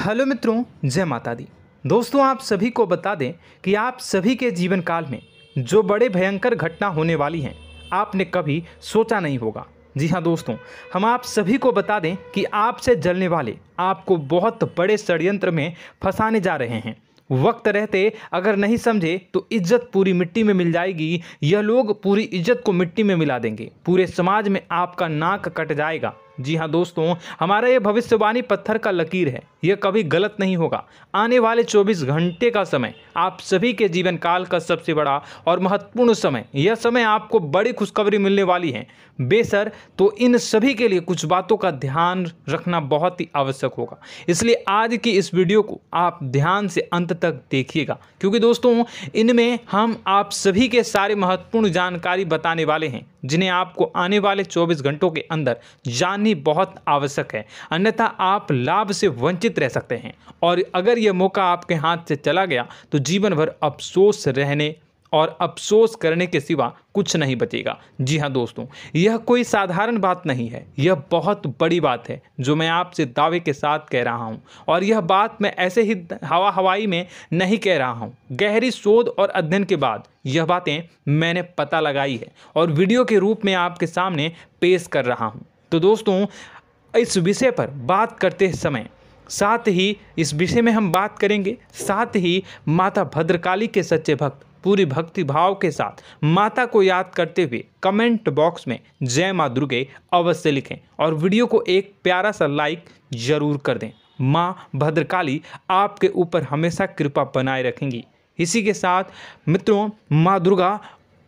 Hello मित्रों, जय माता दी। दोस्तों, आप सभी को बता दें कि आप सभी के जीवन काल में जो बड़े भयंकर घटना होने वाली हैं, आपने कभी सोचा नहीं होगा। जी हाँ दोस्तों, हम आप सभी को बता दें कि आपसे जलने वाले आपको बहुत बड़े षड्यंत्र में फंसाने जा रहे हैं। वक्त रहते अगर नहीं समझे तो इज्जत पूरी मिट्टी में मिल जाएगी। यह लोग पूरी इज्जत को मिट्टी में मिला देंगे। पूरे समाज में आपका नाक कट जाएगा। जी हाँ दोस्तों, हमारा ये भविष्यवाणी पत्थर का लकीर है, यह कभी गलत नहीं होगा। आने वाले 24 घंटे का समय आप सभी के जीवन काल का सबसे बड़ा और महत्वपूर्ण समय। यह समय आपको बड़ी खुशखबरी मिलने वाली है बेसर, तो इन सभी के लिए कुछ बातों का ध्यान रखना बहुत ही आवश्यक होगा। इसलिए आज की इस वीडियो को आप ध्यान से अंत तक देखिएगा, क्योंकि दोस्तों इनमें हम आप सभी के सारे महत्वपूर्ण जानकारी बताने वाले हैं, जिन्हें आपको आने वाले 24 घंटों के अंदर जाननी बहुत आवश्यक है। अन्यथा आप लाभ से वंचित रह सकते हैं, और अगर यह मौका आपके हाथ से चला गया तो जीवन भर अफसोस रहने और अफसोस करने के सिवा कुछ नहीं बचेगा। जी हाँ दोस्तों, यह कोई साधारण बात नहीं है, यह बहुत बड़ी बात है जो मैं आपसे दावे के साथ कह रहा हूँ। और यह बात मैं ऐसे ही हवाई में नहीं कह रहा हूँ। गहरी शोध और अध्ययन के बाद यह बातें मैंने पता लगाई है और वीडियो के रूप में आपके सामने पेश कर रहा हूँ। तो दोस्तों, इस विषय पर बात करते समय साथ ही इस विषय में हम बात करेंगे, साथ ही माता भद्रकाली के सच्चे भक्त पूरी भक्ति भाव के साथ माता को याद करते हुए कमेंट बॉक्स में जय माँ दुर्गे अवश्य लिखें और वीडियो को एक प्यारा सा लाइक जरूर कर दें। माँ भद्रकाली आपके ऊपर हमेशा कृपा बनाए रखेंगी। इसी के साथ मित्रों, माँ दुर्गा,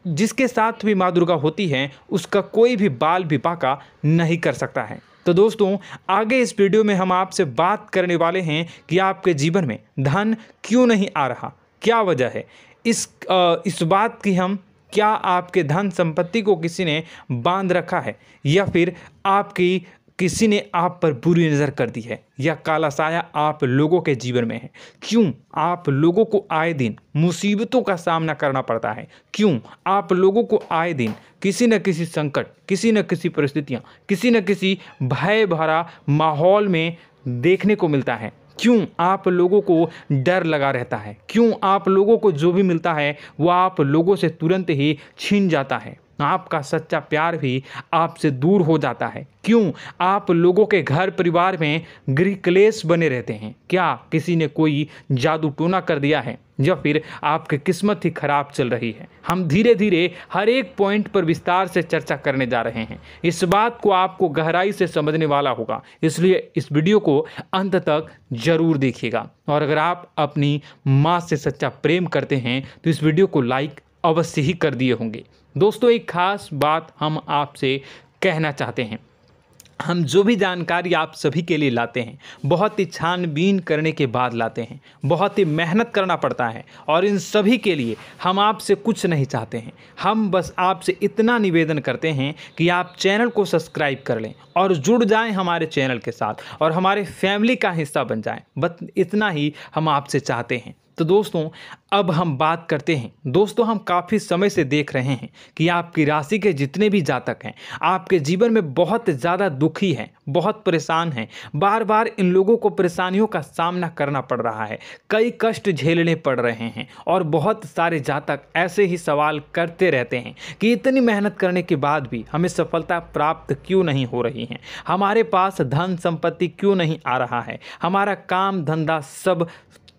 जिसके साथ भी माँ दुर्गा होती हैं, उसका कोई भी बाल भी बांका नहीं कर सकता है। तो दोस्तों, आगे इस वीडियो में हम आपसे बात करने वाले हैं कि आपके जीवन में धन क्यों नहीं आ रहा, क्या वजह है इस बात की। हम क्या आपके धन संपत्ति को किसी ने बांध रखा है, या फिर आपकी किसी ने आप पर बुरी नज़र कर दी है, या काला साया आप लोगों के जीवन में है। क्यों आप लोगों को आए दिन मुसीबतों का सामना करना पड़ता है, क्यों आप लोगों को आए दिन किसी न किसी संकट, किसी न किसी परिस्थितियाँ, किसी न किसी भय भरा माहौल में देखने को मिलता है। क्यों आप लोगों को डर लगा रहता है, क्यों आप लोगों को जो भी मिलता है वो आप लोगों से तुरंत ही छीन जाता है, आपका सच्चा प्यार भी आपसे दूर हो जाता है। क्यों आप लोगों के घर परिवार में गृह क्लेश बने रहते हैं। क्या किसी ने कोई जादू टोना कर दिया है, या फिर आपकी किस्मत ही खराब चल रही है। हम धीरे धीरे हर एक पॉइंट पर विस्तार से चर्चा करने जा रहे हैं। इस बात को आपको गहराई से समझने वाला होगा, इसलिए इस वीडियो को अंत तक जरूर देखिएगा। और अगर आप अपनी माँ से सच्चा प्रेम करते हैं तो इस वीडियो को लाइक अवश्य ही कर दिए होंगे। दोस्तों, एक खास बात हम आपसे कहना चाहते हैं। हम जो भी जानकारी आप सभी के लिए लाते हैं, बहुत ही छानबीन करने के बाद लाते हैं, बहुत ही मेहनत करना पड़ता है, और इन सभी के लिए हम आपसे कुछ नहीं चाहते हैं। हम बस आपसे इतना निवेदन करते हैं कि आप चैनल को सब्सक्राइब कर लें और जुड़ जाएं हमारे चैनल के साथ और हमारे फैमिली का हिस्सा बन जाएं। बस इतना ही हम आपसे चाहते हैं। तो दोस्तों, अब हम बात करते हैं। दोस्तों, हम काफ़ी समय से देख रहे हैं कि आपकी राशि के जितने भी जातक हैं, आपके जीवन में बहुत ज़्यादा दुखी हैं, बहुत परेशान हैं। बार बार इन लोगों को परेशानियों का सामना करना पड़ रहा है, कई कष्ट झेलने पड़ रहे हैं, और बहुत सारे जातक ऐसे ही सवाल करते रहते हैं कि इतनी मेहनत करने के बाद भी हमें सफलता प्राप्त क्यों नहीं हो रही है, हमारे पास धन संपत्ति क्यों नहीं आ रहा है, हमारा काम धंधा सब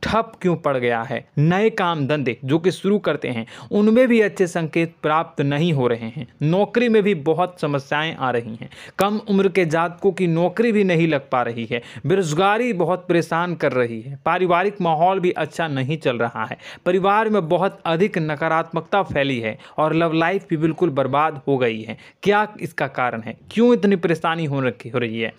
ठप क्यों पड़ गया है, नए काम धंधे जो कि शुरू करते हैं उनमें भी अच्छे संकेत प्राप्त नहीं हो रहे हैं, नौकरी में भी बहुत समस्याएं आ रही हैं, कम उम्र के जातकों की नौकरी भी नहीं लग पा रही है, बेरोजगारी बहुत परेशान कर रही है, पारिवारिक माहौल भी अच्छा नहीं चल रहा है, परिवार में बहुत अधिक नकारात्मकता फैली है, और लव लाइफ भी बिल्कुल बर्बाद हो गई है। क्या इसका कारण है, क्यों इतनी परेशानी हो रही है?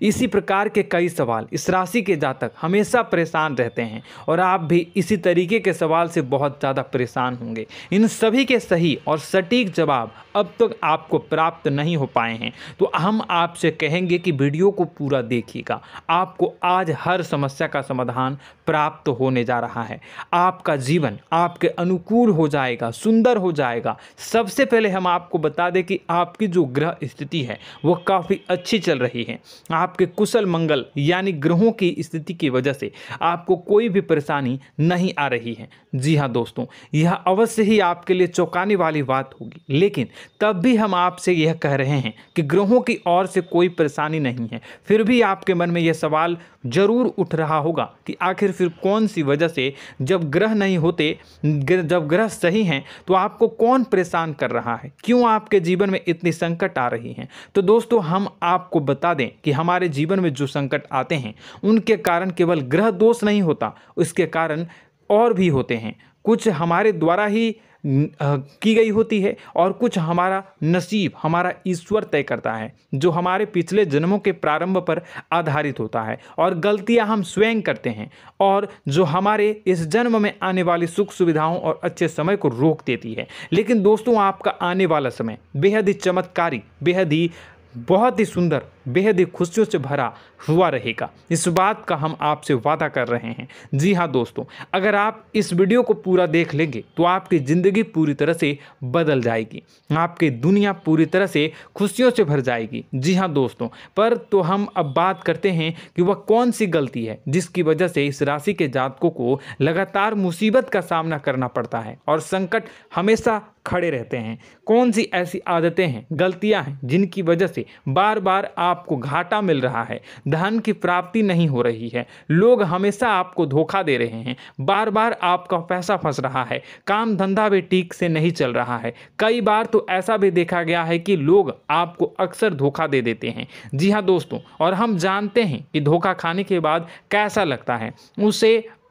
इसी प्रकार के कई सवाल इस राशि के जातक हमेशा परेशान रहते हैं। और आप भी इसी तरीके के सवाल से बहुत ज़्यादा परेशान होंगे। इन सभी के सही और सटीक जवाब अब तक आपको प्राप्त नहीं हो पाए हैं, तो हम आपसे कहेंगे कि वीडियो को पूरा देखिएगा। आपको आज हर समस्या का समाधान प्राप्त होने जा रहा है। आपका जीवन आपके अनुकूल हो जाएगा, सुंदर हो जाएगा। सबसे पहले हम आपको बता दें कि आपकी जो ग्रह स्थिति है वो काफ़ी अच्छी चल रही है। आपके कुशल मंगल यानी ग्रहों की स्थिति की वजह से आपको कोई भी परेशानी नहीं आ रही है। जी हाँ दोस्तों, यह अवश्य ही आपके लिए चौंकाने वाली बात होगी, लेकिन तब भी हम आपसे यह कह रहे हैं कि ग्रहों की ओर से कोई परेशानी नहीं है। फिर भी आपके मन में यह सवाल जरूर उठ रहा होगा कि आखिर फिर कौन सी वजह से, जब ग्रह नहीं होते, जब ग्रह सही हैं, तो आपको कौन परेशान कर रहा है, क्यों आपके जीवन में इतनी संकट आ रही हैं। तो दोस्तों, हम आपको बता दें कि हमारे जीवन में जो संकट आते हैं उनके कारण केवल ग्रह दोष नहीं होता, उसके कारण और भी होते हैं। कुछ हमारे द्वारा ही की गई होती है और कुछ हमारा नसीब, हमारा ईश्वर तय करता है, जो हमारे पिछले जन्मों के प्रारंभ पर आधारित होता है। और गलतियां हम स्वयं करते हैं और जो हमारे इस जन्म में आने वाली सुख सुविधाओं और अच्छे समय को रोक देती है। लेकिन दोस्तों, आपका आने वाला समय बेहद ही चमत्कारी, बेहद ही बहुत ही सुंदर, बेहद ही खुशियों से भरा हुआ रहेगा। इस बात का हम आपसे वादा कर रहे हैं। जी हाँ दोस्तों, अगर आप इस वीडियो को पूरा देख लेंगे तो आपकी ज़िंदगी पूरी तरह से बदल जाएगी, आपकी दुनिया पूरी तरह से खुशियों से भर जाएगी। जी हाँ दोस्तों, पर तो हम अब बात करते हैं कि वह कौन सी गलती है जिसकी वजह से इस राशि के जातकों को लगातार मुसीबत का सामना करना पड़ता है और संकट हमेशा खड़े रहते हैं। कौन सी ऐसी आदतें हैं, गलतियां हैं जिनकी वजह से बार बार आपको घाटा मिल रहा है, धन की प्राप्ति नहीं हो रही है, लोग हमेशा आपको धोखा दे रहे हैं, बार बार आपका पैसा फंस रहा है, काम धंधा भी ठीक से नहीं चल रहा है। कई बार तो ऐसा भी देखा गया है कि लोग आपको अक्सर धोखा दे देते हैं। जी हाँ दोस्तों, और हम जानते हैं कि धोखा खाने के बाद कैसा लगता है।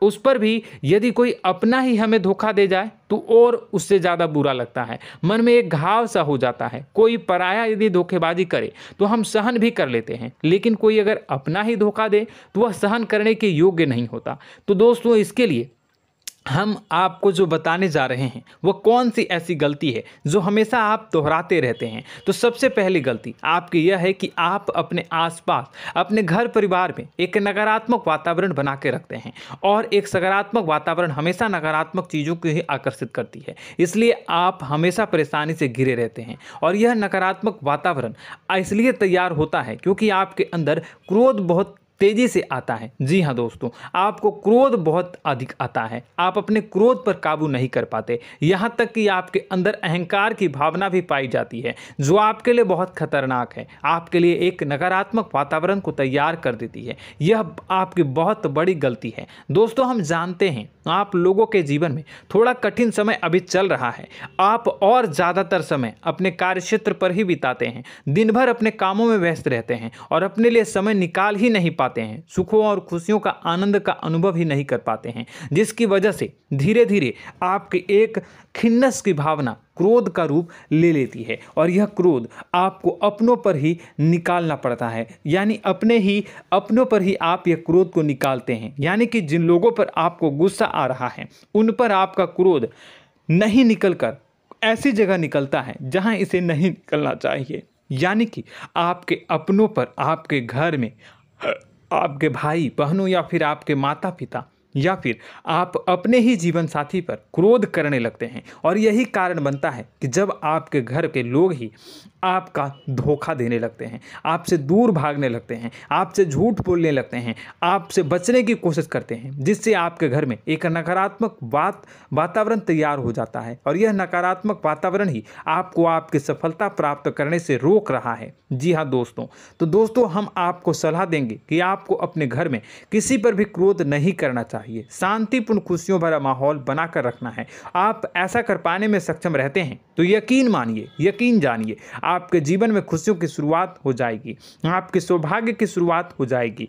उस पर भी यदि कोई अपना ही हमें धोखा दे जाए तो और उससे ज़्यादा बुरा लगता है, मन में एक घाव सा हो जाता है। कोई पराया यदि धोखेबाजी करे तो हम सहन भी कर लेते हैं, लेकिन कोई अगर अपना ही धोखा दे तो वह सहन करने के योग्य नहीं होता। तो दोस्तों, इसके लिए हम आपको जो बताने जा रहे हैं वो कौन सी ऐसी गलती है जो हमेशा आप दोहराते रहते हैं। तो सबसे पहली गलती आपकी यह है कि आप अपने आसपास, अपने घर परिवार में एक नकारात्मक वातावरण बना के रखते हैं, और एक सकारात्मक वातावरण हमेशा नकारात्मक चीज़ों को ही आकर्षित करती है। इसलिए आप हमेशा परेशानी से घिरे रहते हैं, और यह नकारात्मक वातावरण इसलिए तैयार होता है क्योंकि आपके अंदर क्रोध बहुत तेजी से आता है। जी हाँ दोस्तों, आपको क्रोध बहुत अधिक आता है, आप अपने क्रोध पर काबू नहीं कर पाते, यहाँ तक कि आपके अंदर अहंकार की भावना भी पाई जाती है, जो आपके लिए बहुत खतरनाक है, आपके लिए एक नकारात्मक वातावरण को तैयार कर देती है। यह आपकी बहुत बड़ी गलती है। दोस्तों, हम जानते हैं आप लोगों के जीवन में थोड़ा कठिन समय अभी चल रहा है। आप और ज़्यादातर समय अपने कार्यक्षेत्र पर ही बिताते हैं, दिन भर अपने कामों में व्यस्त रहते हैं और अपने लिए समय निकाल ही नहीं पाते हैं, सुखों और खुशियों का आनंद का अनुभव ही नहीं कर पाते हैं, जिसकी वजह से धीरे धीरे आपकी एक खिन्नस की भावना क्रोध का रूप ले लेती है, और यह क्रोध आपको अपनों पर ही निकालना पड़ता है। यानी अपनों पर ही आप यह क्रोध को निकालते हैं। यानी कि जिन लोगों पर आपको गुस्सा आ रहा है उन पर आपका क्रोध नहीं निकलकर ऐसी जगह निकलता है जहां इसे नहीं निकलना चाहिए। यानी कि आपके अपनों पर, आपके घर में आपके भाई बहनों या फिर आपके माता पिता या फिर आप अपने ही जीवन साथी पर क्रोध करने लगते हैं, और यही कारण बनता है कि जब आपके घर के लोग ही आपका धोखा देने लगते हैं, आपसे दूर भागने लगते हैं, आपसे झूठ बोलने लगते हैं, आपसे बचने की कोशिश करते हैं, जिससे आपके घर में एक नकारात्मक वातावरण तैयार हो जाता है, और यह नकारात्मक वातावरण ही आपको आपकी सफलता प्राप्त करने से रोक रहा है। जी हाँ दोस्तों, तो दोस्तों, हम आपको सलाह देंगे कि आपको अपने घर में किसी पर भी क्रोध नहीं करना चाहिए, शांतिपूर्ण खुशियों भरा माहौल बनाकर रखना है। आप ऐसा कर पाने में सक्षम रहते हैं तो यकीन मानिए, यकीन जानिए, आपके जीवन में खुशियों की शुरुआत हो जाएगी, आपके सौभाग्य की शुरुआत हो जाएगी।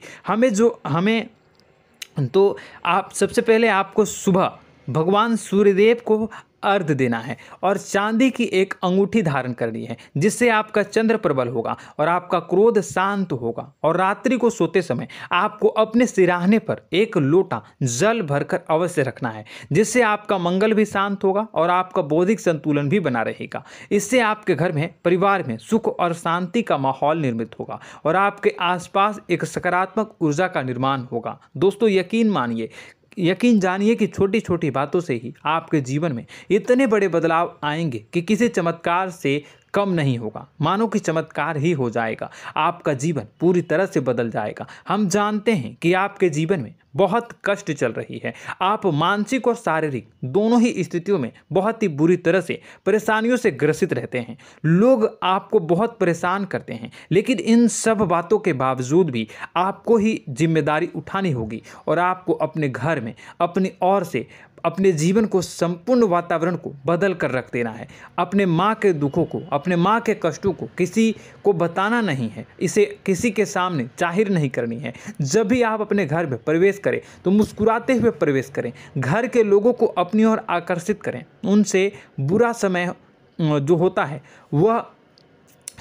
आप सबसे पहले आपको सुबह भगवान सूर्यदेव को अर्घ देना है और चांदी की एक अंगूठी धारण करनी है, जिससे आपका चंद्र प्रबल होगा और आपका क्रोध शांत होगा। और रात्रि को सोते समय आपको अपने सिराहने पर एक लोटा जल भरकर अवश्य रखना है, जिससे आपका मंगल भी शांत होगा और आपका बौद्धिक संतुलन भी बना रहेगा। इससे आपके घर में, परिवार में सुख और शांति का माहौल निर्मित होगा और आपके आसपास एक सकारात्मक ऊर्जा का निर्माण होगा। दोस्तों यकीन जानिए कि छोटी छोटी बातों से ही आपके जीवन में इतने बड़े बदलाव आएंगे कि किसी चमत्कार से कम नहीं होगा। मानो कि चमत्कार ही हो जाएगा, आपका जीवन पूरी तरह से बदल जाएगा। हम जानते हैं कि आपके जीवन में बहुत कष्ट चल रही है, आप मानसिक और शारीरिक दोनों ही स्थितियों में बहुत ही बुरी तरह से परेशानियों से ग्रसित रहते हैं। लोग आपको बहुत परेशान करते हैं, लेकिन इन सब बातों के बावजूद भी आपको ही जिम्मेदारी उठानी होगी और आपको अपने घर में अपनी ओर से अपने जीवन को, संपूर्ण वातावरण को बदल कर रख देना है। अपने माँ के दुखों को, अपने माँ के कष्टों को किसी को बताना नहीं है, इसे किसी के सामने जाहिर नहीं करनी है। जब भी आप अपने घर में प्रवेश करें तो मुस्कुराते हुए प्रवेश करें, घर के लोगों को अपनी ओर आकर्षित करें। उनसे बुरा समय जो होता है वह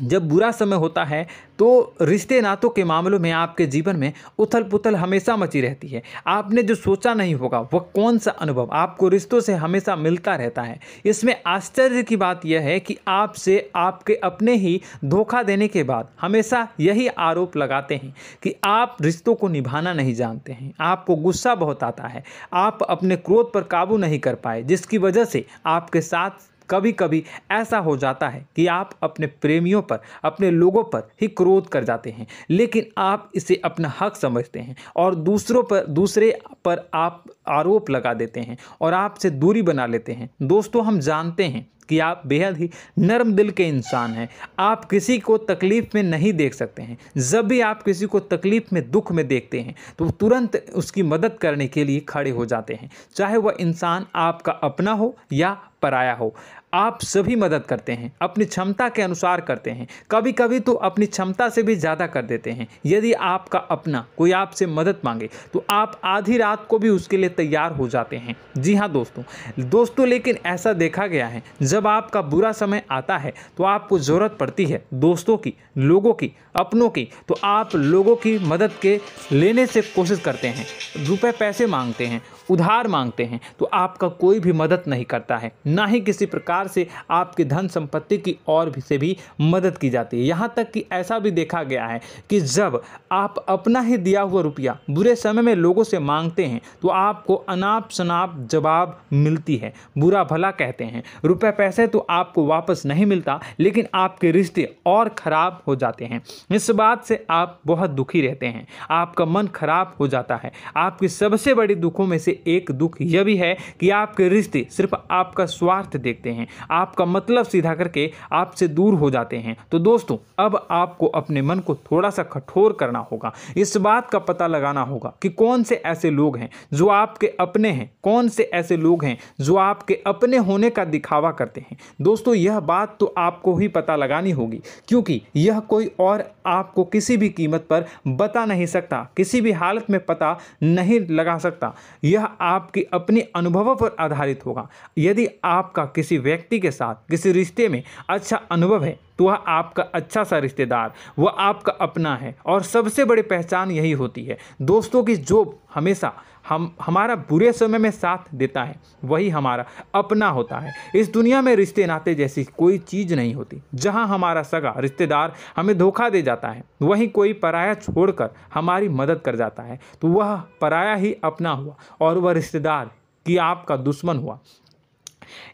जब बुरा समय होता है तो रिश्ते नातों के मामलों में आपके जीवन में उथल पुथल हमेशा मची रहती है। आपने जो सोचा नहीं होगा वह कौन सा अनुभव आपको रिश्तों से हमेशा मिलता रहता है। इसमें आश्चर्य की बात यह है कि आपसे आपके अपने ही धोखा देने के बाद हमेशा यही आरोप लगाते हैं कि आप रिश्तों को निभाना नहीं जानते हैं। आपको गुस्सा बहुत आता है, आप अपने क्रोध पर काबू नहीं कर पाए, जिसकी वजह से आपके साथ कभी कभी ऐसा हो जाता है कि आप अपने प्रेमियों पर, अपने लोगों पर ही क्रोध कर जाते हैं, लेकिन आप इसे अपना हक समझते हैं और दूसरे पर आप आरोप लगा देते हैं और आपसे दूरी बना लेते हैं। दोस्तों हम जानते हैं कि आप बेहद ही नर्म दिल के इंसान हैं। आप किसी को तकलीफ़ में नहीं देख सकते हैं। जब भी आप किसी को तकलीफ़ में, दुख में देखते हैं तो तुरंत उसकी मदद करने के लिए खड़े हो जाते हैं, चाहे वह इंसान आपका अपना हो या पराया हो। आप सभी मदद करते हैं, अपनी क्षमता के अनुसार करते हैं, कभी कभी तो अपनी क्षमता से भी ज़्यादा कर देते हैं। यदि आपका अपना कोई आपसे मदद मांगे तो आप आधी रात को भी उसके लिए तैयार हो जाते हैं। जी हाँ दोस्तों, लेकिन ऐसा देखा गया है जब आपका बुरा समय आता है तो आपको ज़रूरत पड़ती है दोस्तों की, लोगों की, अपनों की, तो आप लोगों की मदद के लेने से कोशिश करते हैं, रुपए पैसे मांगते हैं, उधार मांगते हैं, तो आपका कोई भी मदद नहीं करता है, ना ही किसी प्रकार से आपकी धन संपत्ति की और भी से भी मदद की जाती है। यहाँ तक कि ऐसा भी देखा गया है कि जब आप अपना ही दिया हुआ रुपया बुरे समय में लोगों से मांगते हैं तो आपको अनाप शनाप जवाब मिलती है, बुरा भला कहते हैं। रुपए पैसे तो आपको वापस नहीं मिलता, लेकिन आपके रिश्ते और खराब हो जाते हैं। इस बात से आप बहुत दुखी रहते हैं, आपका मन खराब हो जाता है। आपकी सबसे बड़ी दुखों में से एक दुख यह भी है कि आपके रिश्ते सिर्फ आपका स्वार्थ देखते हैं, आपका मतलब सीधा करके आपसे दूर हो जाते हैं। तो दोस्तों अब आपको अपने मन को थोड़ा सा कठोर करना होगा, इस बात का पता लगाना होगा कि कौन से ऐसे लोग हैं जो आपके अपने हैं, कौन से ऐसे लोग हैं जो आपके अपने होने का दिखावा करते हैं। दोस्तों यह बात तो आपको ही पता लगानी होगी, क्योंकि यह कोई और आपको किसी भी कीमत पर बता नहीं सकता, किसी भी हालत में पता नहीं लगा सकता। यह आपके अपने अनुभवों पर आधारित होगा। यदि आपका किसी व्यक्ति के साथ किसी रिश्ते में अच्छा अनुभव है तो वह आपका अच्छा सा रिश्तेदार, वह आपका अपना है। और सबसे बड़ी पहचान यही होती है दोस्तों की जो हमेशा हमारा बुरे समय में साथ देता है वही हमारा अपना होता है। इस दुनिया में रिश्ते नाते जैसी कोई चीज़ नहीं होती। जहां हमारा सगा रिश्तेदार हमें धोखा दे जाता है, वहीं कोई पराया छोड़कर हमारी मदद कर जाता है तो वह पराया ही अपना हुआ और वह रिश्तेदार की आपका दुश्मन हुआ।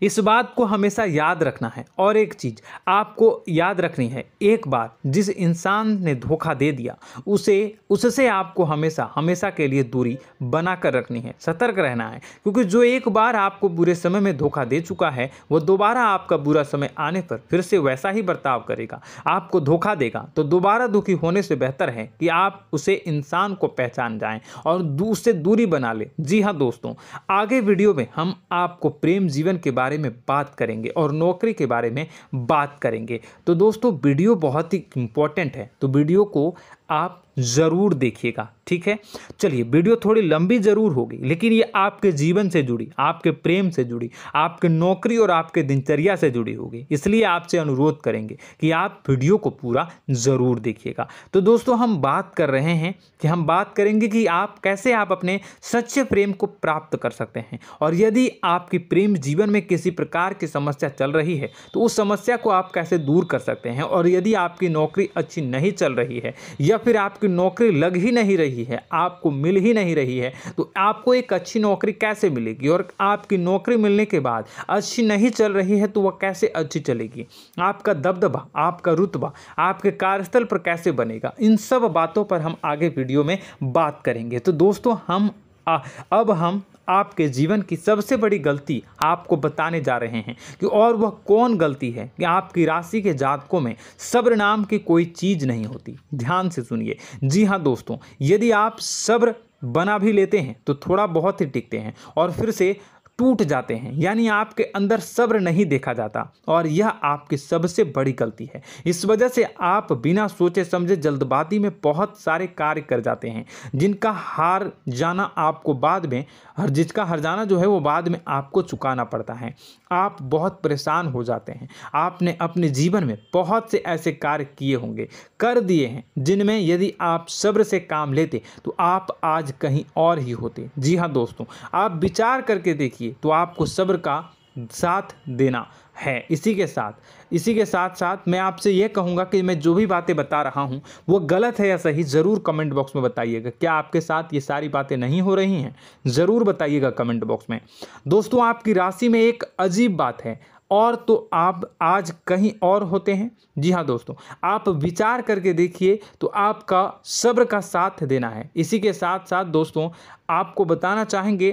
इस बात को हमेशा याद रखना है। और एक चीज़ आपको याद रखनी है, एक बार जिस इंसान ने धोखा दे दिया उससे आपको हमेशा हमेशा के लिए दूरी बना कर रखनी है, सतर्क रहना है। क्योंकि जो एक बार आपको बुरे समय में धोखा दे चुका है वह दोबारा आपका बुरा समय आने पर फिर से वैसा ही बर्ताव करेगा, आपको धोखा देगा। तो दोबारा दुखी होने से बेहतर है कि आप उसे इंसान को पहचान जाएं और उससे दूरी बना लें। जी हाँ दोस्तों, आगे वीडियो में हम आपको प्रेम जीवन के बारे में बात करेंगे और नौकरी के बारे में बात करेंगे। तो दोस्तों वीडियो बहुत ही इम्पोर्टेंट है, तो वीडियो को आप ज़रूर देखिएगा, ठीक है। चलिए, वीडियो थोड़ी लंबी ज़रूर होगी, लेकिन ये आपके जीवन से जुड़ी, आपके प्रेम से जुड़ी, आपके नौकरी और आपके दिनचर्या से जुड़ी होगी, इसलिए आपसे अनुरोध करेंगे कि आप वीडियो को पूरा ज़रूर देखिएगा। तो दोस्तों, हम बात कर रहे हैं कि हम बात करेंगे कि आप कैसे आप अपने सच्चे प्रेम को प्राप्त कर सकते हैं, और यदि आपकी प्रेम जीवन में किसी प्रकार की समस्या चल रही है तो उस समस्या को आप कैसे दूर कर सकते हैं, और यदि आपकी नौकरी अच्छी नहीं चल रही है या फिर आपकी नौकरी लग ही नहीं रही है, आपको मिल ही नहीं रही है, तो आपको एक अच्छी नौकरी कैसे मिलेगी, और आपकी नौकरी मिलने के बाद अच्छी नहीं चल रही है तो वह कैसे अच्छी चलेगी, आपका दबदबा, आपका रुतबा आपके कार्यस्थल पर कैसे बनेगा, इन सब बातों पर हम आगे वीडियो में बात करेंगे। तो दोस्तों, अब हम आपके जीवन की सबसे बड़ी गलती आपको बताने जा रहे हैं कि और वह कौन गलती है कि आपकी राशि के जातकों में सब्र नाम की कोई चीज़ नहीं होती। ध्यान से सुनिए। जी हाँ दोस्तों, यदि आप सब्र बना भी लेते हैं तो थोड़ा बहुत ही टिकते हैं और फिर से टूट जाते हैं, यानी आपके अंदर सब्र नहीं देखा जाता, और यह आपकी सबसे बड़ी गलती है। इस वजह से आप बिना सोचे समझे जल्दबाजी में बहुत सारे कार्य कर जाते हैं, जिनका हार जाना आपको बाद में, जिसका हर जाना जो है वो बाद में आपको चुकाना पड़ता है। आप बहुत परेशान हो जाते हैं। आपने अपने जीवन में बहुत से ऐसे कार्य किए होंगे, कर दिए हैं, जिनमें यदि आप सब्र से काम लेते तो आप आज कहीं और ही होते। जी हाँ दोस्तों, आप विचार करके देखिए तो आपको सब्र का साथ देना है। इसी के साथ साथ मैं आपसे ये कहूँगा कि मैं जो भी बातें बता रहा हूँ वो गलत है या सही, ज़रूर कमेंट बॉक्स में बताइएगा। क्या आपके साथ ये सारी बातें नहीं हो रही हैं, ज़रूर बताइएगा कमेंट बॉक्स में। दोस्तों, आपकी राशि में एक अजीब बात है, और तो आप आज कहीं और होते हैं। जी हाँ दोस्तों, आप विचार करके देखिए तो आपका सब्र का साथ देना है। इसी के साथ साथ दोस्तों, आपको बताना चाहेंगे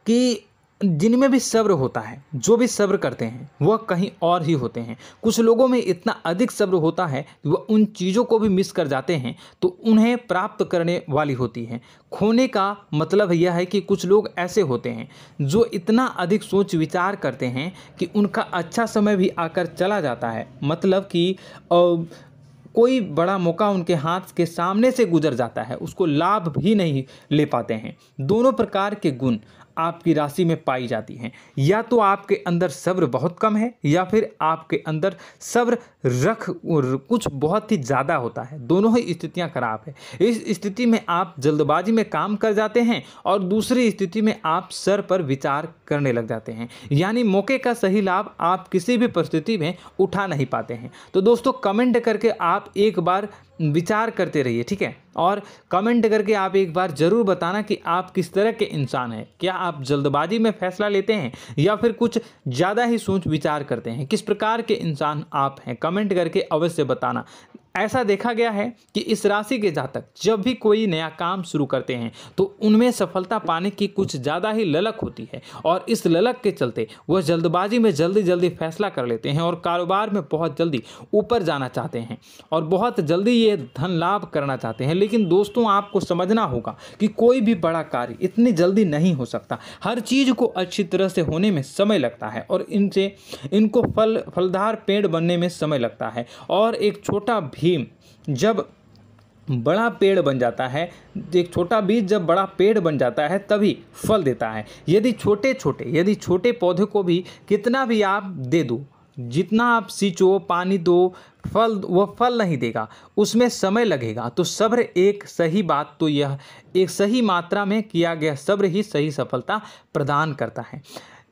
कि जिनमें भी सब्र होता है, जो भी सब्र करते हैं वह कहीं और ही होते हैं। कुछ लोगों में इतना अधिक सब्र होता है कि वह उन चीज़ों को भी मिस कर जाते हैं तो उन्हें प्राप्त करने वाली होती हैं। खोने का मतलब यह है कि कुछ लोग ऐसे होते हैं जो इतना अधिक सोच विचार करते हैं कि उनका अच्छा समय भी आकर चला जाता है, मतलब कि कोई बड़ा मौका उनके हाथ के सामने से गुजर जाता है, उसको लाभ भी नहीं ले पाते हैं। दोनों प्रकार के गुण आपकी राशि में पाई जाती हैं। या तो आपके अंदर सब्र बहुत कम है, या फिर आपके अंदर सब्र कुछ बहुत ही ज़्यादा होता है। दोनों ही स्थितियां खराब है। इस स्थिति में आप जल्दबाजी में काम कर जाते हैं, और दूसरी स्थिति में आप सर पर विचार करने लग जाते हैं, यानी मौके का सही लाभ आप किसी भी परिस्थिति में उठा नहीं पाते हैं। तो दोस्तों, कमेंट करके आप एक बार विचार करते रहिए, ठीक है, और कमेंट करके आप एक बार ज़रूर बताना कि आप किस तरह के इंसान हैं। क्या आप जल्दबाजी में फैसला लेते हैं या फिर कुछ ज़्यादा ही सोच विचार करते हैं? किस प्रकार के इंसान आप हैं, कमेंट करके अवश्य बताना। ऐसा देखा गया है कि इस राशि के जातक जब भी कोई नया काम शुरू करते हैं तो उनमें सफलता पाने की कुछ ज़्यादा ही ललक होती है, और इस ललक के चलते वह जल्दबाजी में जल्दी फैसला कर लेते हैं, और कारोबार में बहुत जल्दी ऊपर जाना चाहते हैं, और बहुत जल्दी ये धन लाभ करना चाहते हैं। लेकिन दोस्तों, आपको समझना होगा कि कोई भी बड़ा कार्य इतनी जल्दी नहीं हो सकता। हर चीज़ को अच्छी तरह से होने में समय लगता है, और इनको फलदार पेड़ बनने में समय लगता है। और एक छोटा भीम जब बड़ा पेड़ बन जाता है, एक छोटा बीज जब बड़ा पेड़ बन जाता है तभी फल देता है। यदि छोटे पौधे को भी कितना भी आप दे दो, जितना आप सींचो, पानी दो, वह फल नहीं देगा, उसमें समय लगेगा। तो सब्र एक सही बात, तो यह एक सही मात्रा में किया गया सब्र ही सही सफलता प्रदान करता है,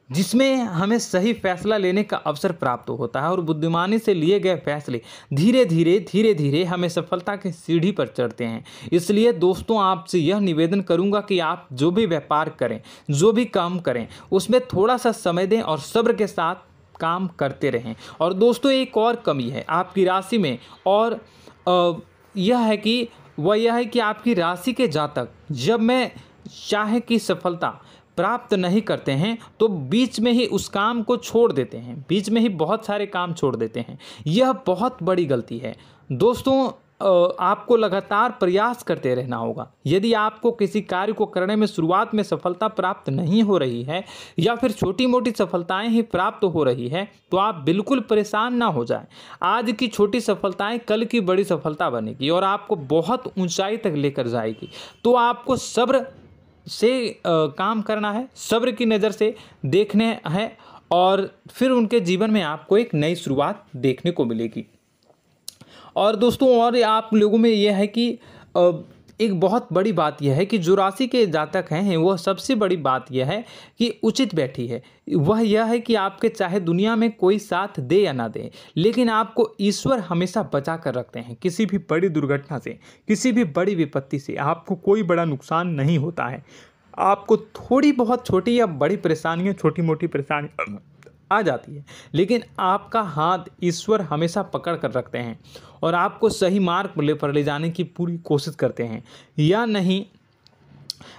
जिसमें हमें सही फैसला लेने का अवसर प्राप्त होता है, और बुद्धिमानी से लिए गए फैसले धीरे धीरे हमें सफलता की सीढ़ी पर चढ़ते हैं। इसलिए दोस्तों, आपसे यह निवेदन करूंगा कि आप जो भी व्यापार करें, जो भी काम करें, उसमें थोड़ा सा समय दें और सब्र के साथ काम करते रहें। और दोस्तों, एक और कमी है आपकी राशि में, और यह है कि आपकी राशि के जातक जब मैं चाहे कि सफलता प्राप्त नहीं करते हैं तो बीच में ही उस काम को छोड़ देते हैं, बीच में ही बहुत सारे काम छोड़ देते हैं। यह बहुत बड़ी गलती है दोस्तों। आपको लगातार प्रयास करते रहना होगा। यदि आपको किसी कार्य को करने में शुरुआत में सफलता प्राप्त नहीं हो रही है या फिर छोटी मोटी सफलताएं ही प्राप्त हो रही है तो आप बिल्कुल परेशान ना हो जाएं। आज की छोटी सफलताएं कल की बड़ी सफलता बनेगी और आपको बहुत ऊंचाई तक लेकर जाएगी। तो आपको सब्र से काम करना है, सब्र की नज़र से देखने हैं और फिर उनके जीवन में आपको एक नई शुरुआत देखने को मिलेगी। और दोस्तों और आप लोगों में यह है कि एक बहुत बड़ी बात यह है कि जो राशि के जातक हैं वह सबसे बड़ी बात यह है कि उचित बैठी है। वह यह है कि आपके चाहे दुनिया में कोई साथ दे या ना दे, लेकिन आपको ईश्वर हमेशा बचा कर रखते हैं। किसी भी बड़ी दुर्घटना से, किसी भी बड़ी विपत्ति से आपको कोई बड़ा नुकसान नहीं होता है। आपको थोड़ी बहुत छोटी या बड़ी परेशानियाँ, छोटी मोटी परेशानी आ जाती है, लेकिन आपका हाथ ईश्वर हमेशा पकड़ कर रखते हैं और आपको सही मार्ग पर ले जाने की पूरी कोशिश करते हैं। या नहीं,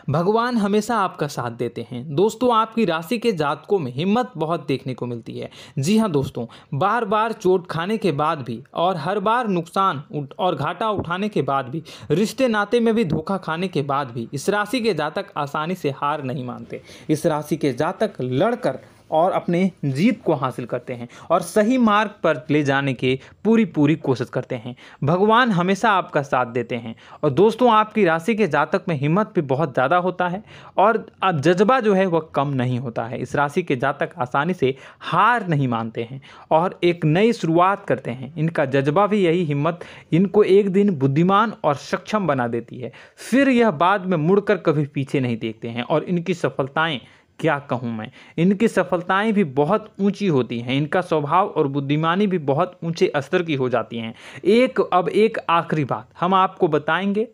भगवान हमेशा आपका साथ देते हैं। दोस्तों आपकी राशि के जातकों में हिम्मत बहुत देखने को मिलती है। जी हाँ दोस्तों, बार बार चोट खाने के बाद भी और हर बार नुकसान और घाटा उठाने के बाद भी, रिश्ते नाते में भी धोखा खाने के बाद भी इस राशि के जातक आसानी से हार नहीं मानते। इस राशि के जातक लड़कर और अपने जीत को हासिल करते हैं और सही मार्ग पर ले जाने की पूरी कोशिश करते हैं। भगवान हमेशा आपका साथ देते हैं। और दोस्तों आपकी राशि के जातक में हिम्मत भी बहुत ज़्यादा होता है और अब जज्बा जो है वह कम नहीं होता है। इस राशि के जातक आसानी से हार नहीं मानते हैं और एक नई शुरुआत करते हैं। इनका जज्बा भी यही हिम्मत इनको एक दिन बुद्धिमान और सक्षम बना देती है। फिर यह बाद में मुड़कर कभी पीछे नहीं देखते हैं और इनकी सफलताएं, क्या कहूँ मैं, इनकी सफलताएं भी बहुत ऊंची होती हैं। इनका स्वभाव और बुद्धिमानी भी बहुत ऊंचे स्तर की हो जाती हैं। अब एक आखिरी बात हम आपको बताएंगे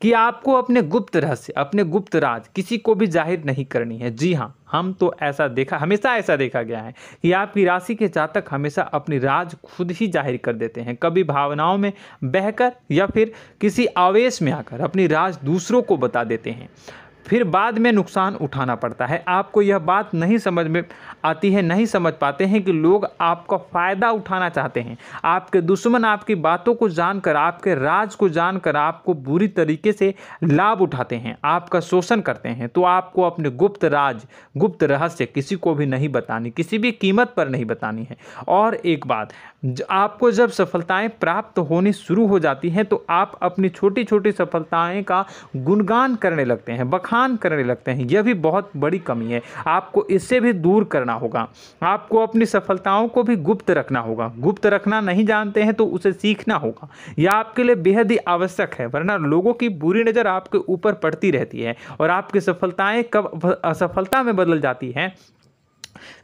कि आपको अपने गुप्त रहस्य, अपने गुप्त राज किसी को भी जाहिर नहीं करनी है। जी हाँ, हमेशा ऐसा देखा गया है कि आपकी राशि के जातक हमेशा अपनी राज खुद ही जाहिर कर देते हैं। कभी भावनाओं में बहकर या फिर किसी आवेश में आकर अपनी राज दूसरों को बता देते हैं, फिर बाद में नुकसान उठाना पड़ता है। आपको यह बात नहीं समझ में आती है, नहीं समझ पाते हैं कि लोग आपका फ़ायदा उठाना चाहते हैं। आपके दुश्मन आपकी बातों को जानकर, आपके राज को जानकर आपको बुरी तरीके से लाभ उठाते हैं, आपका शोषण करते हैं। तो आपको अपने गुप्त राज, गुप्त रहस्य किसी को भी नहीं बतानी, किसी भी कीमत पर नहीं बतानी है। और एक बात, आपको जब सफलताएं प्राप्त होनी शुरू हो जाती हैं तो आप अपनी छोटी छोटी सफलताएं का गुणगान करने लगते हैं, बखान करने लगते हैं। यह भी बहुत बड़ी कमी है, आपको इससे भी दूर करना होगा। आपको अपनी सफलताओं को भी गुप्त रखना होगा। गुप्त रखना नहीं जानते हैं तो उसे सीखना होगा। यह आपके लिए बेहद ही आवश्यक है, वरना लोगों की बुरी नज़र आपके ऊपर पड़ती रहती है और आपकी सफलताएं कब असफलता में बदल जाती हैं,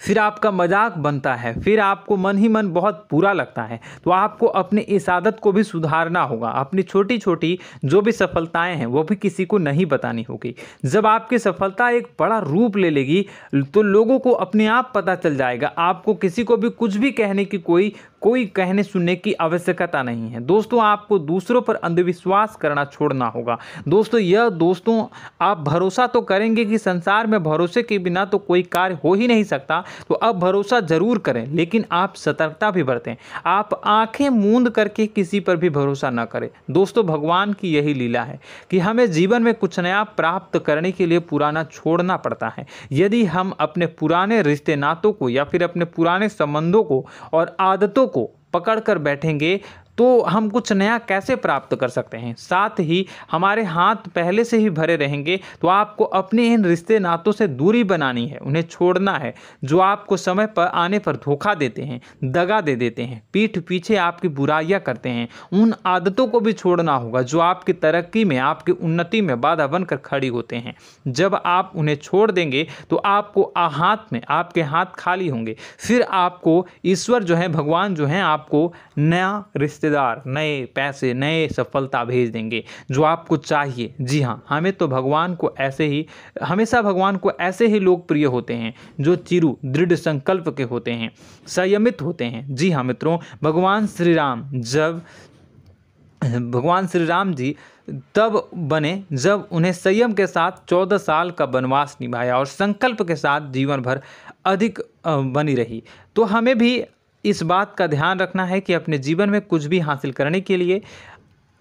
फिर आपका मजाक बनता है, फिर आपको मन ही मन बहुत बुरा लगता है। तो आपको अपनी इस आदत को भी सुधारना होगा। अपनी छोटी छोटी जो भी सफलताएं हैं वो भी किसी को नहीं बतानी होगी। जब आपकी सफलता एक बड़ा रूप ले लेगी तो लोगों को अपने आप पता चल जाएगा। आपको किसी को भी कुछ भी कहने की कोई कहने सुनने की आवश्यकता नहीं है। दोस्तों आपको दूसरों पर अंधविश्वास करना छोड़ना होगा। दोस्तों आप भरोसा तो करेंगे कि संसार में भरोसे के बिना तो कोई कार्य हो ही नहीं सकता, तो अब भरोसा जरूर करें, लेकिन आप सतर्कता भी बरतें। आप आंखें मूंद करके किसी पर भी भरोसा न करें। दोस्तों भगवान की यही लीला है कि हमें जीवन में कुछ नया प्राप्त करने के लिए पुराना छोड़ना पड़ता है। यदि हम अपने पुराने रिश्ते नातों को या फिर अपने पुराने संबंधों को और आदतों को पकड़ कर बैठेंगे तो हम कुछ नया कैसे प्राप्त कर सकते हैं। साथ ही हमारे हाथ पहले से ही भरे रहेंगे। तो आपको अपने इन रिश्ते नातों से दूरी बनानी है, उन्हें छोड़ना है। जो आपको समय पर आने पर धोखा देते हैं, दगा दे देते हैं, पीठ पीछे आपकी बुराइयां करते हैं, उन आदतों को भी छोड़ना होगा जो आपकी तरक्की में, आपकी उन्नति में बाधा बनकर खड़ी होते हैं। जब आप उन्हें छोड़ देंगे तो आपको आपके हाथ खाली होंगे। फिर आपको ईश्वर जो है, भगवान जो है, आपको नया रिश्तेदार, नए पैसे, नए सफलता भेज देंगे जो आपको चाहिए। जी हाँ, हमेशा भगवान को ऐसे ही लोग प्रिय होते हैं जो चिरु दृढ़ संकल्प के होते हैं, संयमित होते हैं। जी हाँ मित्रों, भगवान श्री राम जी तब बने जब उन्हें संयम के साथ 14 साल का वनवास निभाया और संकल्प के साथ जीवन भर अधिक बनी रही। तो हमें भी इस बात का ध्यान रखना है कि अपने जीवन में कुछ भी हासिल करने के लिए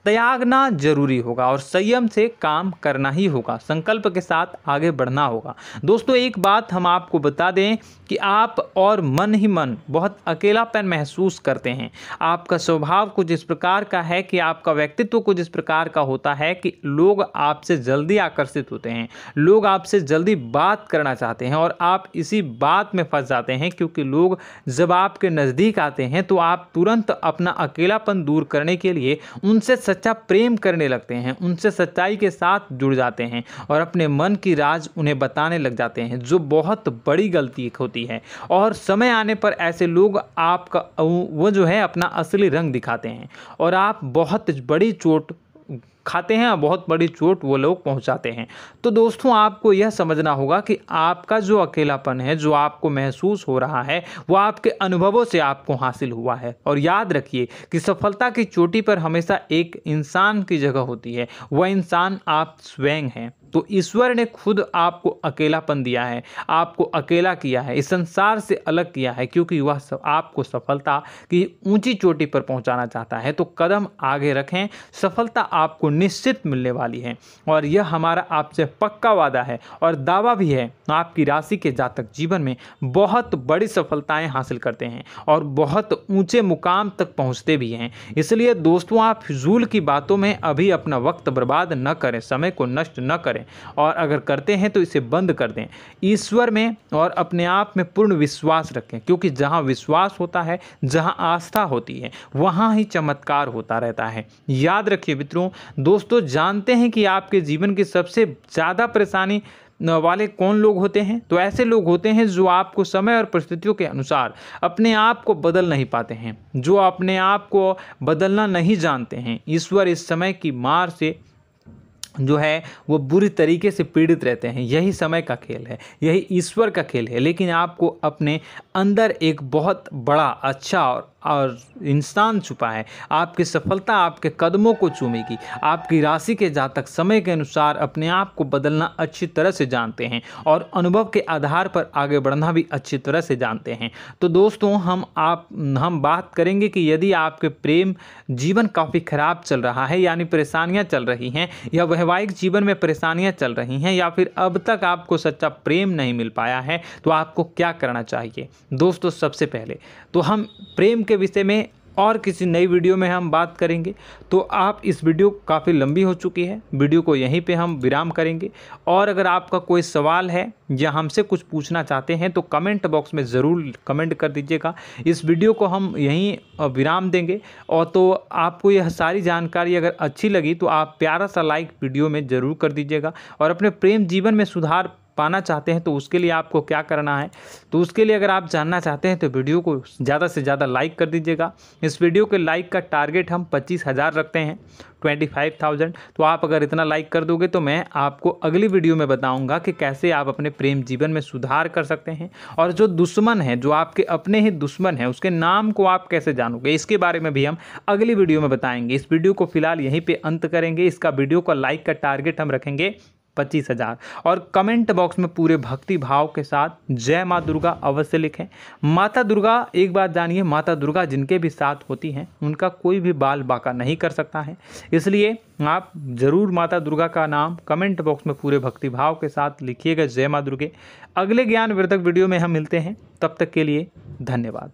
त्यागना जरूरी होगा और संयम से काम करना ही होगा, संकल्प के साथ आगे बढ़ना होगा। दोस्तों एक बात हम आपको बता दें कि आप और मन ही मन बहुत अकेलापन महसूस करते हैं। आपका स्वभाव कुछ इस प्रकार का है कि आपका व्यक्तित्व कुछ इस प्रकार का होता है कि लोग आपसे जल्दी आकर्षित होते हैं, लोग आपसे जल्दी बात करना चाहते हैं और आप इसी बात में फंस जाते हैं, क्योंकि लोग जब आपके नज़दीक आते हैं तो आप तुरंत अपना अकेलापन दूर करने के लिए उनसे सच्चा प्रेम करने लगते हैं, उनसे सच्चाई के साथ जुड़ जाते हैं और अपने मन की राज उन्हें बताने लग जाते हैं, जो बहुत बड़ी गलती होती है। और समय आने पर ऐसे लोग आपका वो जो है अपना असली रंग दिखाते हैं और आप बहुत बड़ी चोट खाते हैं और बहुत बड़ी चोट वो लोग पहुंचाते हैं। तो दोस्तों आपको यह समझना होगा कि आपका जो अकेलापन है, जो आपको महसूस हो रहा है, वो आपके अनुभवों से आपको हासिल हुआ है। और याद रखिए कि सफलता की चोटी पर हमेशा एक इंसान की जगह होती है, वह इंसान आप स्वयं हैं। तो ईश्वर ने खुद आपको अकेलापन दिया है, आपको अकेला किया है, इस संसार से अलग किया है, क्योंकि वह आपको सफलता की ऊंची चोटी पर पहुंचाना चाहता है। तो कदम आगे रखें, सफलता आपको निश्चित मिलने वाली है और यह हमारा आपसे पक्का वादा है और दावा भी है। आपकी राशि के जातक जीवन में बहुत बड़ी सफलताएं हासिल करते हैं और बहुत ऊंचे मुकाम तक पहुंचते भी हैं। इसलिए दोस्तों आप फिजूल की बातों में अभी अपना वक्त बर्बाद न करें, समय को नष्ट न करें और अगर करते हैं तो इसे बंद कर दें। ईश्वर में और अपने आप में पूर्ण विश्वास रखें, क्योंकि जहां विश्वास होता है, जहां आस्था होती है, वहां ही चमत्कार होता रहता है। याद रखिए मित्रों, दोस्तों जानते हैं कि आपके जीवन की सबसे ज़्यादा परेशानी वाले कौन लोग होते हैं? तो ऐसे लोग होते हैं जो आपको समय और परिस्थितियों के अनुसार अपने आप को बदल नहीं पाते हैं, जो अपने आप को बदलना नहीं जानते हैं। ईश्वर इस समय की मार से जो है वो बुरी तरीके से पीड़ित रहते हैं। यही समय का खेल है, यही ईश्वर का खेल है। लेकिन आपको अपने अंदर एक बहुत बड़ा अच्छा और इंसान छुपा है। आपकी सफलता आपके कदमों को चूमेगी। आपकी राशि के जातक समय के अनुसार अपने आप को बदलना अच्छी तरह से जानते हैं और अनुभव के आधार पर आगे बढ़ना भी अच्छी तरह से जानते हैं। तो दोस्तों हम बात करेंगे कि यदि आपके प्रेम जीवन काफ़ी खराब चल रहा है, यानी परेशानियां चल रही हैं, या वैवाहिक जीवन में परेशानियां चल रही हैं, या फिर अब तक आपको सच्चा प्रेम नहीं मिल पाया है, तो आपको क्या करना चाहिए। दोस्तों सबसे पहले तो हम प्रेम के विषय में और किसी नई वीडियो में हम बात करेंगे। तो आप इस वीडियो काफ़ी लंबी हो चुकी है, वीडियो को यहीं पे हम विराम करेंगे। और अगर आपका कोई सवाल है या हमसे कुछ पूछना चाहते हैं तो कमेंट बॉक्स में ज़रूर कमेंट कर दीजिएगा। इस वीडियो को हम यहीं विराम देंगे। और तो आपको यह सारी जानकारी अगर अच्छी लगी तो आप प्यारा सा लाइक वीडियो में ज़रूर कर दीजिएगा। और अपने प्रेम जीवन में सुधार पाना चाहते हैं तो उसके लिए आपको क्या करना है, तो उसके लिए अगर आप जानना चाहते हैं तो वीडियो को ज़्यादा से ज़्यादा लाइक कर दीजिएगा। इस वीडियो के लाइक का टारगेट हम 25,000 रखते हैं, 25,000। तो आप अगर इतना लाइक कर दोगे तो मैं आपको अगली वीडियो में बताऊंगा कि कैसे आप अपने प्रेम जीवन में सुधार कर सकते हैं। और जो दुश्मन है, जो आपके अपने ही दुश्मन है, उसके नाम को आप कैसे जानोगे, इसके बारे में भी हम अगली वीडियो में बताएंगे। इस वीडियो को फिलहाल यहीं पर अंत करेंगे। इसका वीडियो का लाइक का टारगेट हम रखेंगे 25,000। और कमेंट बॉक्स में पूरे भक्ति भाव के साथ जय माँ दुर्गा अवश्य लिखें। माता दुर्गा, एक बात जानिए, माता दुर्गा जिनके भी साथ होती हैं उनका कोई भी बाल बाका नहीं कर सकता है। इसलिए आप ज़रूर माता दुर्गा का नाम कमेंट बॉक्स में पूरे भक्ति भाव के साथ लिखिएगा, जय माँ दुर्गे। अगले ज्ञानवर्धक वीडियो में हम मिलते हैं, तब तक के लिए धन्यवाद।